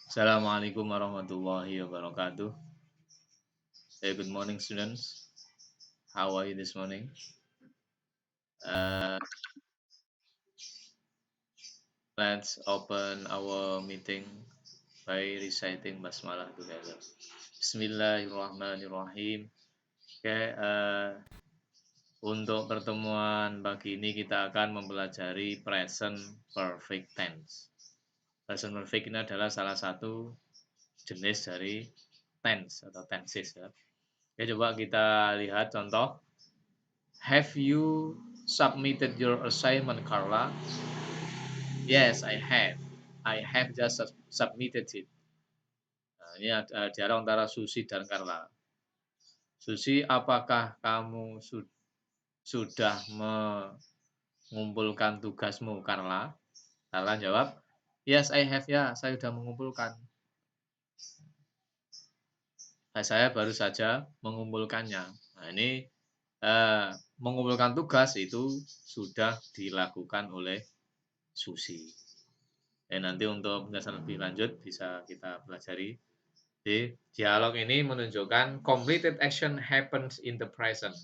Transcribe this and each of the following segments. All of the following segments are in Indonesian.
Assalamualaikum warahmatullahi wabarakatuh. Hey, good morning, students. How are you this morning? Uh, let's open our meeting by reciting basmalah together. Bismillahirrahmanirrahim. Oke, untuk pertemuan pagi ini kita akan mempelajari present perfect tense. Present perfect ini adalah salah satu jenis dari tense atau tenses ya. Oke, coba kita lihat contoh. Have you submitted your assignment, Carla? Yes, I have. I have just submitted it. Nah, ini ada dialog antara Susi dan Carla. Susi, apakah kamu sudah mengumpulkan tugasmu, Carla? Carla jawab, yes, I have. Ya, saya sudah mengumpulkan. Saya baru saja mengumpulkannya. Nah, ini mengumpulkan tugas itu sudah dilakukan oleh Susi. Nanti untuk penjelasan lebih lanjut bisa kita pelajari. Di dialog ini menunjukkan completed action happens in the present.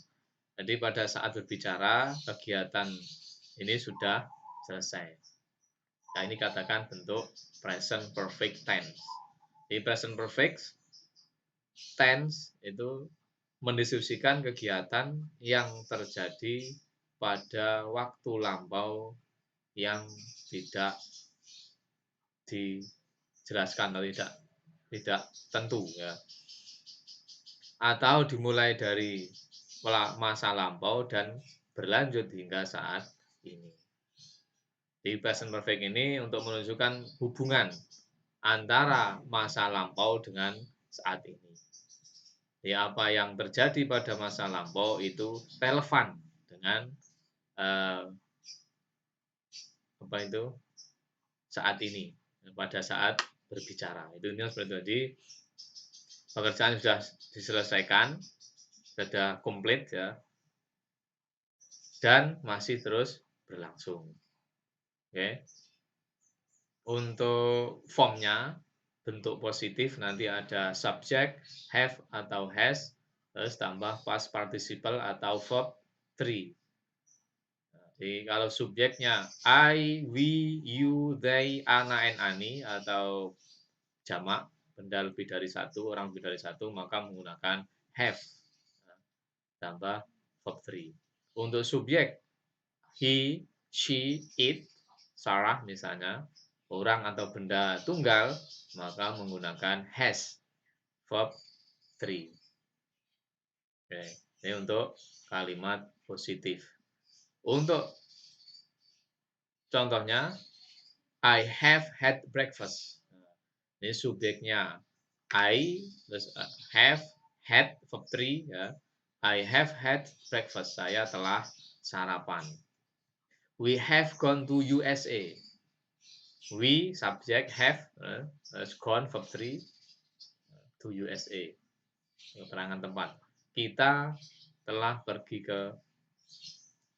Jadi pada saat berbicara, kegiatan ini sudah selesai. Nah, ini katakan bentuk present perfect tense. Di present perfect tense itu mendeskripsikan kegiatan yang terjadi pada waktu lampau yang tidak dijelaskan atau tidak tentu ya, atau dimulai dari masa lampau dan berlanjut hingga saat ini. Di present perfect ini untuk menunjukkan hubungan antara masa lampau dengan saat ini. Ya, apa yang terjadi pada masa lampau itu relevan dengan apa itu saat ini, pada saat berbicara. Itu intinya seperti itu. Jadi pekerjaan sudah diselesaikan, sudah komplit ya, dan masih terus berlangsung. Oke. Untuk formnya, bentuk positif nanti ada subject, have atau has, terus tambah past participle atau verb 3. Jadi kalau subjeknya I, we, you, they, ana, and ani atau jamak, benda lebih dari satu, orang lebih dari satu, maka menggunakan have tambah verb 3. Untuk subjek he, she, it, Sarah misalnya, orang atau benda tunggal, maka menggunakan has verb 3. Oke, ini untuk kalimat positif. Untuk contohnya, I have had breakfast. Ini subjeknya I, terus have, had, verb 3 ya. I have had breakfast. Saya telah sarapan. We have gone to USA. We, subject, have, gone, verb 3, to USA. Keterangan tempat. Kita telah pergi ke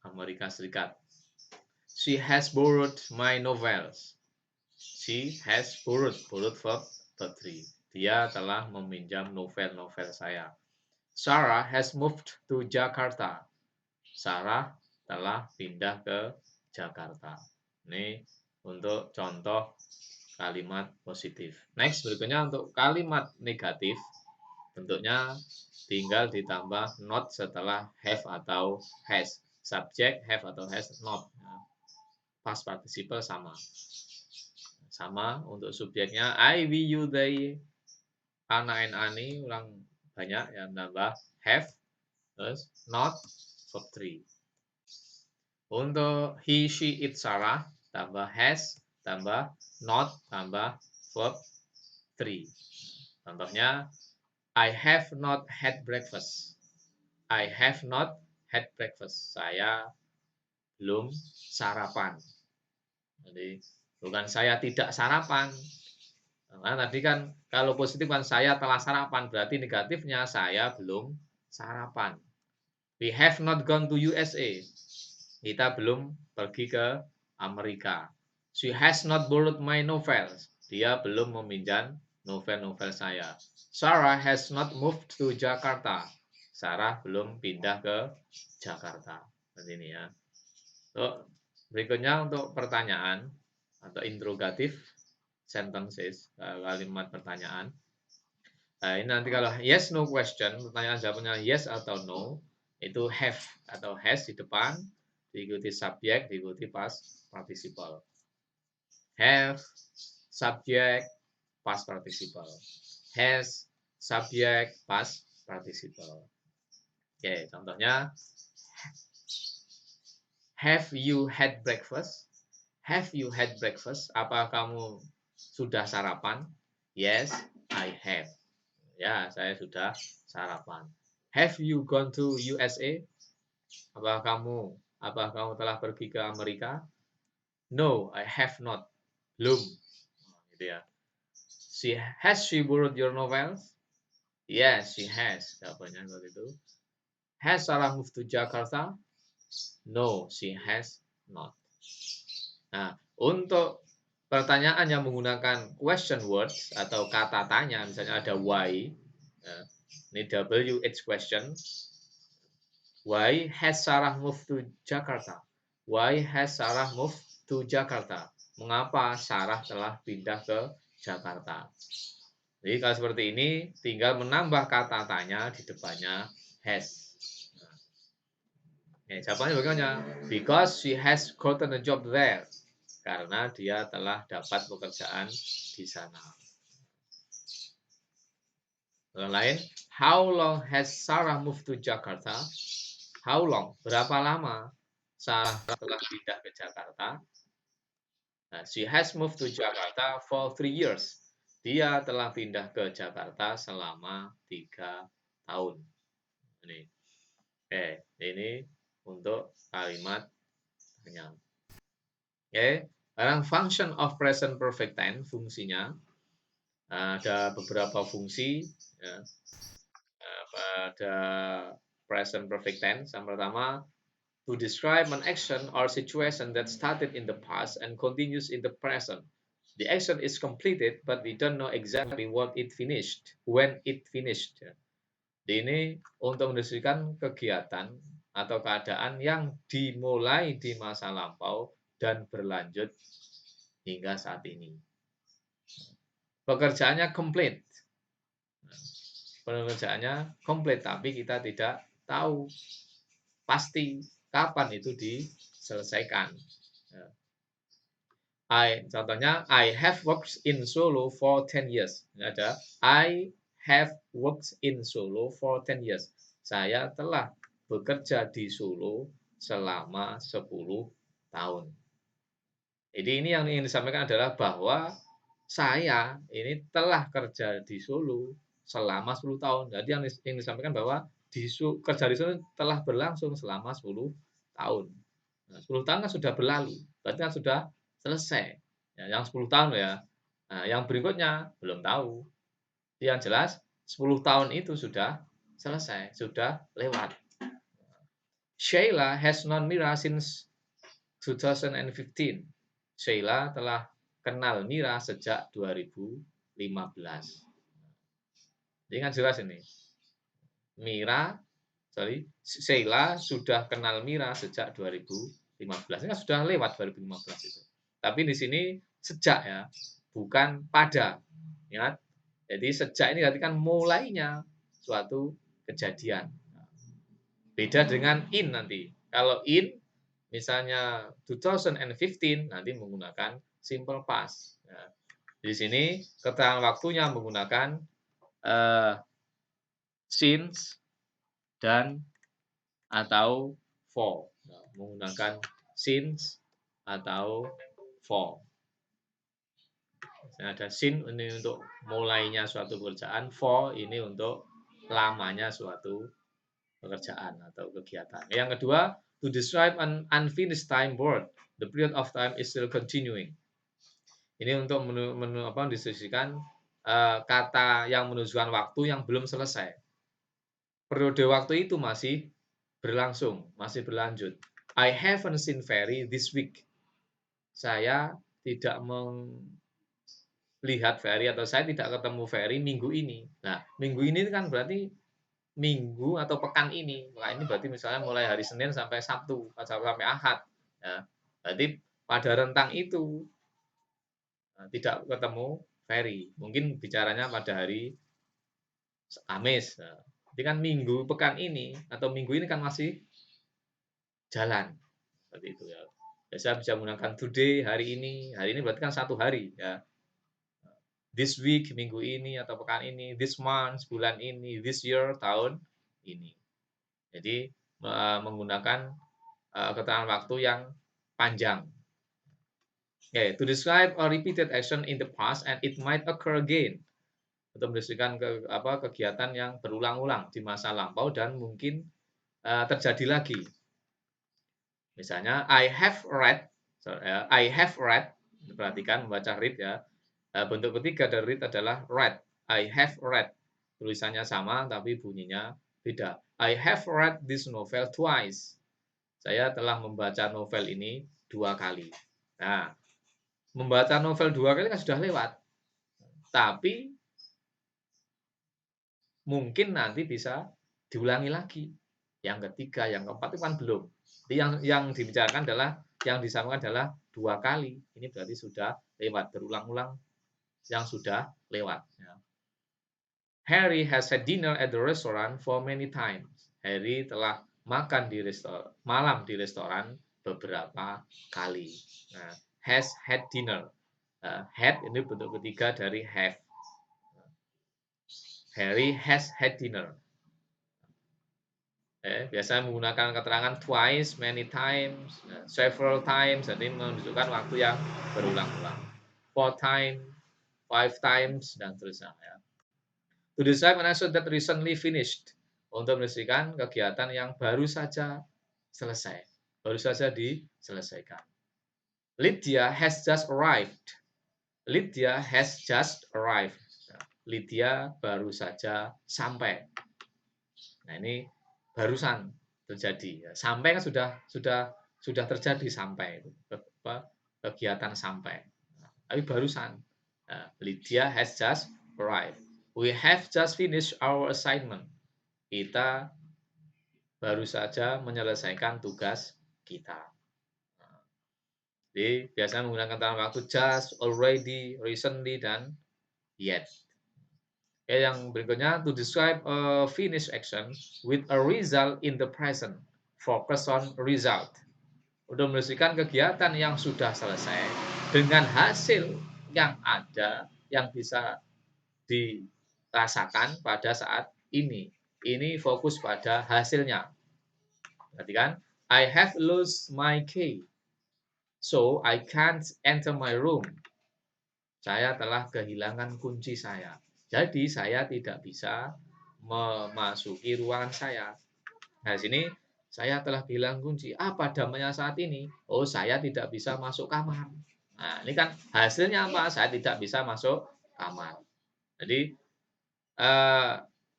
Amerika Serikat. She has borrowed my novels. She has borrowed verb 3. Dia telah meminjam novel-novel saya. Sarah has moved to Jakarta. Sarah telah pindah ke Jakarta. Ini untuk contoh kalimat positif. Next, berikutnya untuk kalimat negatif. Bentuknya tinggal ditambah not setelah have atau has. Subject, have atau has, not. Past participle sama. Sama untuk subjeknya I, we, you, they, ana, and ani, ulang banyak yang nambah have, terus not, verb 3. Untuk he, she, it, Sarah, tambah has, tambah not, tambah verb 3. Contohnya, I have not had breakfast. I have not had breakfast. Saya belum sarapan. Jadi, bukan saya tidak sarapan. Nah, tadi kan kalau positif kan saya telah sarapan, berarti negatifnya saya belum sarapan. We have not gone to USA. Kita belum pergi ke Amerika. She has not borrowed my novels. Dia belum meminjam novel-novel saya. Sarah has not moved to Jakarta. Sarah belum pindah ke Jakarta. Seperti ini ya. Berikutnya untuk pertanyaan atau interrogatif sentences, kalimat pertanyaan. Nah, ini nanti kalau yes no question, pertanyaan jawabannya yes atau no, itu have atau has di depan, diikuti subjek, diikuti past participle. Have, subjek, past participle. Has, subjek, past participle. Oke, contohnya, have you had breakfast? Have you had breakfast? Apa kamu sudah sarapan? Yes, I have. Ya, saya sudah sarapan. Have you gone to USA? Apa kamu telah pergi ke Amerika? No, I have not. Belum. Gitu ya. Has she borrowed your novels? Yes, she has. Jawabannya seperti itu. Has Sarah moved to Jakarta? No, she has not. Nah, untuk pertanyaan yang menggunakan question words atau kata tanya, misalnya ada why, ini WH question. Why has Sarah moved to Jakarta? Why has Sarah moved to Jakarta? Mengapa Sarah telah pindah ke Jakarta? Jadi kalau seperti ini, tinggal menambah kata tanya di depannya has. Nah, jawabannya bagaimana? Because she has gotten a job there. Karena dia telah dapat pekerjaan di sana. Yang lain, how long has Sarah moved to Jakarta? How long? Berapa lama Sarah telah pindah ke Jakarta? Nah, she has moved to Jakarta for 3 years. Dia telah pindah ke Jakarta selama 3 tahun. Ini. Ini untuk kalimat tanya. Sekarang function of present perfect tense, fungsinya. Ada beberapa fungsi ya, pada present perfect tense. Yang pertama, to describe an action or situation that started in the past and continues in the present. The action is completed, but we don't know exactly when it finished. Ini untuk mendeskripsikan kegiatan atau keadaan yang dimulai di masa lampau dan berlanjut hingga saat ini. Pekerjaannya complete. Pekerjaannya complete, tapi kita tidak tahu pasti kapan itu diselesaikan. Contohnya, I have worked in Solo for 10 years. Ada, I have worked in Solo for 10 years. Saya telah bekerja di Solo selama 10 tahun. Jadi ini yang ingin disampaikan adalah bahwa saya ini telah kerja di Solo selama 10 tahun. Jadi yang ingin disampaikan bahwa kerja di Solo telah berlangsung selama 10 tahun. Nah, 10 tahun kan sudah berlalu, berarti kan sudah selesai. Ya, yang 10 tahun ya. Nah, yang berikutnya belum tahu. Yang jelas 10 tahun itu sudah selesai, sudah lewat. Sheila has known Mira since 2015. Sheila telah kenal Mira sejak 2015. Jadi kan jelas ini. Sheila sudah kenal Mira sejak 2015. Ini kan sudah lewat 2015 itu. Tapi di sini sejak ya, bukan pada. Ingat. Jadi sejak ini berarti kan mulainya suatu kejadian. Beda dengan in nanti. Kalau in misalnya 2015 nanti menggunakan simple past. Nah, di sini keterangan waktunya menggunakan since dan atau for. Nah, menggunakan since atau for. Ada sin ini untuk mulainya suatu pekerjaan, for ini untuk lamanya suatu pekerjaan atau kegiatan. Yang kedua, to describe an unfinished time board, the period of time is still continuing. Ini untuk mendeskripsikan kata yang menunjukkan waktu yang belum selesai. Periode waktu itu masih berlangsung, masih berlanjut. I haven't seen Ferry this week. Saya tidak lihat Ferry atau saya tidak ketemu Ferry minggu ini. Nah, minggu ini kan berarti minggu atau pekan ini. Nah, ini berarti misalnya mulai hari Senin sampai Sabtu, sampai Ahad. Ya, berarti pada rentang itu tidak ketemu Ferry. Mungkin bicaranya pada hari Kamis. Nah, jadi kan minggu pekan ini atau minggu ini kan masih jalan. Seperti itu ya. Biasa bisa menggunakan today, hari ini berarti kan satu hari ya. This week, minggu ini atau pekan ini, this month, bulan ini, this year, tahun ini. Jadi menggunakan keterangan waktu yang panjang. Okay, to describe a repeated action in the past and it might occur again. Untuk mendeskripsikan kegiatan yang berulang-ulang di masa lampau dan mungkin terjadi lagi. Misalnya I have read, perhatikan membaca read ya. Bentuk ketiga dari read adalah read. I have read. Tulisannya sama tapi bunyinya beda. I have read this novel twice. Saya telah membaca novel ini 2 kali. Nah, membaca novel 2 kali kan sudah lewat. Tapi mungkin nanti bisa diulangi lagi. Yang ketiga, yang keempat itu kan belum. Jadi yang dibicarakan adalah, yang disamakan adalah 2 kali. Ini berarti sudah lewat, berulang-ulang yang sudah lewat. Ya. Harry has had dinner at the restaurant for many times. Harry telah makan di malam di restoran beberapa kali. Nah, has had dinner. Had ini bentuk ketiga dari have. Harry has had dinner. Biasanya menggunakan keterangan twice, many times, several times, jadi menunjukkan waktu yang berulang-ulang. 4 times, 5 times, dan seterusnya. Ya. To describe an action that recently finished. Untuk mendeskripsikan kegiatan yang baru saja selesai. Baru saja diselesaikan. Lydia has just arrived. Lydia has just arrived. Lydia baru saja sampai. Nah, ini barusan terjadi. Sampai kan sudah terjadi sampai. Kegiatan sampai. Tapi barusan. Lydia has just arrived. We have just finished our assignment. Kita baru saja menyelesaikan tugas kita. Jadi biasanya menggunakan kata waktu just, already, recently, dan yet. Yang berikutnya, to describe a finished action with a result in the present. Focus on result. Untuk mendeskripsikan kegiatan yang sudah selesai dengan hasil yang ada, yang bisa dirasakan pada saat ini. Ini fokus pada hasilnya. Perhatikan, I have lost my key, so I can't enter my room. Saya telah kehilangan kunci saya. Jadi saya tidak bisa memasuki ruangan saya. Nah, sini saya telah kehilangan kunci. Apa damanya saat ini? Oh, saya tidak bisa masuk kamar. Nah, ini kan hasilnya apa? Saya tidak bisa masuk kamar. Jadi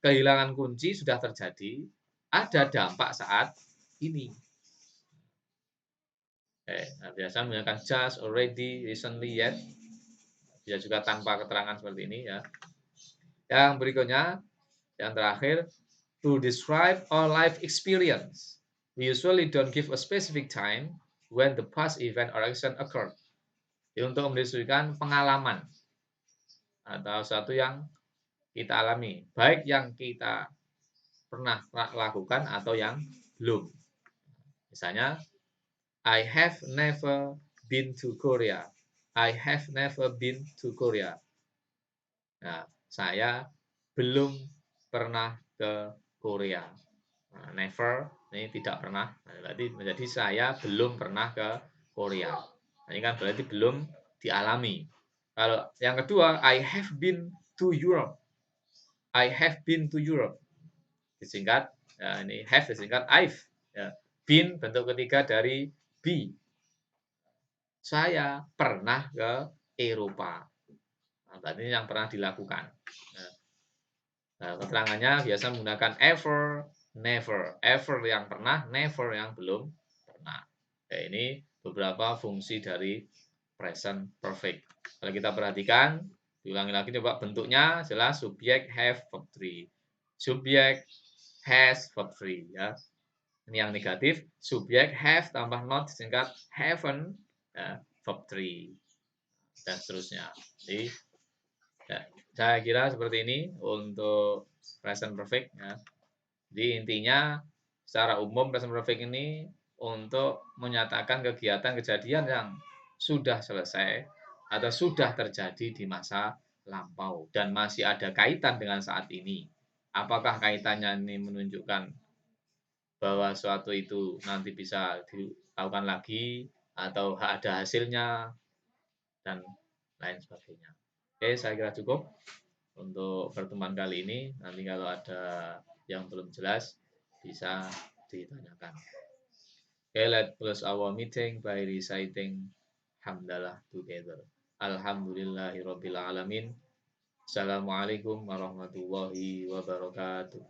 kehilangan kunci sudah terjadi, ada dampak saat ini. Nah, biasa menggunakan just, already, recently, yet. Bisa juga tanpa keterangan seperti ini ya. Yang berikutnya, yang terakhir, to describe our life experience. We usually don't give a specific time when the past event or action occurred. Jadi untuk mendeskripsikan pengalaman atau sesuatu yang kita alami, baik yang kita pernah lakukan atau yang belum. Misalnya, I have never been to Korea. I have never been to Korea. Nah, saya belum pernah ke Korea. Nah, never ini tidak pernah. Nah, berarti menjadi saya belum pernah ke Korea. Nah, ini kan berarti belum dialami. Kalau yang kedua, I have been to Europe. I have been to Europe. Disingkat, ya, ini have disingkat I've. Ya. Been bentuk ketiga dari be. Saya pernah ke Eropa. Nah, berarti yang pernah dilakukan. Nah, keterangannya biasa menggunakan ever, never. Ever yang pernah, never yang belum pernah. Ya, ini beberapa fungsi dari present perfect. Kalau kita perhatikan, Diulangi lagi coba bentuknya jelas subjek have verb 3. Subjek has verb 3 ya. Ini yang negatif, subjek have tambah not singkat haven't ya, verb 3 dan seterusnya. Jadi ya, saya kira seperti ini untuk present perfect ya. Jadi intinya secara umum present perfect ini untuk menyatakan kegiatan kejadian yang sudah selesai atau sudah terjadi di masa lampau dan masih ada kaitan dengan saat ini. Apakah kaitannya ini menunjukkan bahwa suatu itu nanti bisa dilakukan lagi atau ada hasilnya dan lain sebagainya. Oke, saya kira cukup untuk pertemuan kali ini. Nanti kalau ada yang belum jelas bisa ditanyakan. Okay, let's close our meeting by reciting hamdalah together. Alhamdulillahirabbil alamin. Assalamualaikum warahmatullahi wabarakatuh.